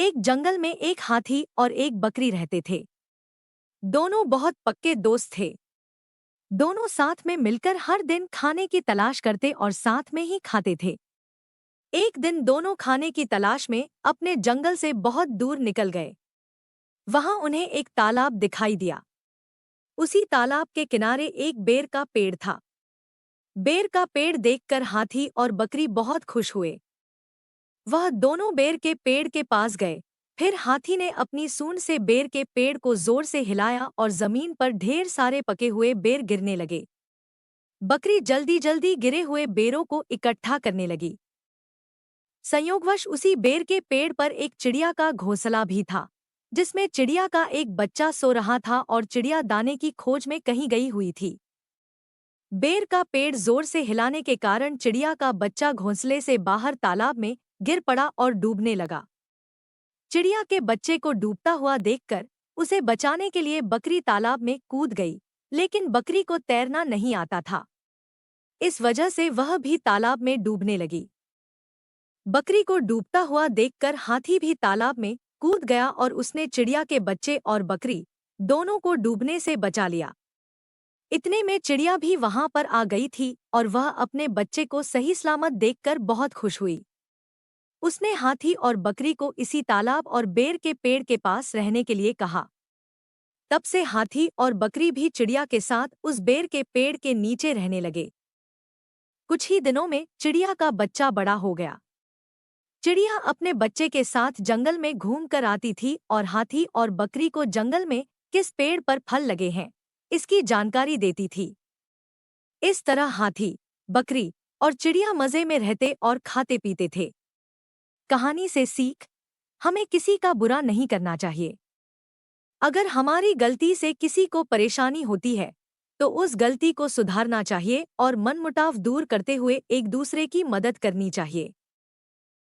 एक जंगल में एक हाथी और एक बकरी रहते थे। दोनों बहुत पक्के दोस्त थे। दोनों साथ में मिलकर हर दिन खाने की तलाश करते और साथ में ही खाते थे। एक दिन दोनों खाने की तलाश में अपने जंगल से बहुत दूर निकल गए। वहां उन्हें एक तालाब दिखाई दिया। उसी तालाब के किनारे एक बेर का पेड़ था। बेर का पेड़ देखकर हाथी और बकरी बहुत खुश हुए। वह दोनों बेर के पेड़ के पास गए। फिर हाथी ने अपनी सूंड से बेर के पेड़ को जोर से हिलाया और जमीन पर ढेर सारे पके हुए बेर गिरने लगे। बकरी जल्दी जल्दी गिरे हुए बेरों को इकट्ठा करने लगी। संयोगवश उसी बेर के पेड़ पर एक चिड़िया का घोंसला भी था, जिसमें चिड़िया का एक बच्चा सो रहा था और चिड़िया दाने की खोज में कहीं गई हुई थी। बेर का पेड़ जोर से हिलाने के कारण चिड़िया का बच्चा घोंसले से बाहर तालाब में गिर पड़ा और डूबने लगा। चिड़िया के बच्चे को डूबता हुआ देखकर उसे बचाने के लिए बकरी तालाब में कूद गई, लेकिन बकरी को तैरना नहीं आता था। इस वजह से वह भी तालाब में डूबने लगी। बकरी को डूबता हुआ देखकर हाथी भी तालाब में कूद गया और उसने चिड़िया के बच्चे और बकरी दोनों को डूबने से बचा लिया। इतने में चिड़िया भी वहां पर आ गई थी और वह अपने बच्चे को सही सलामत देखकर बहुत खुश हुई। उसने हाथी और बकरी को इसी तालाब और बेर के पेड़ के पास रहने के लिए कहा। तब से हाथी और बकरी भी चिड़िया के साथ उस बेर के पेड़ के नीचे रहने लगे। कुछ ही दिनों में चिड़िया का बच्चा बड़ा हो गया। चिड़िया अपने बच्चे के साथ जंगल में घूम कर आती थी और हाथी और बकरी को जंगल में किस पेड़ पर फल लगे हैं इसकी जानकारी देती थी। इस तरह हाथी, बकरी और चिड़िया मजे में रहते और खाते पीते थे। कहानी से सीख, हमें किसी का बुरा नहीं करना चाहिए। अगर हमारी गलती से किसी को परेशानी होती है तो उस गलती को सुधारना चाहिए और मनमुटाव दूर करते हुए एक दूसरे की मदद करनी चाहिए।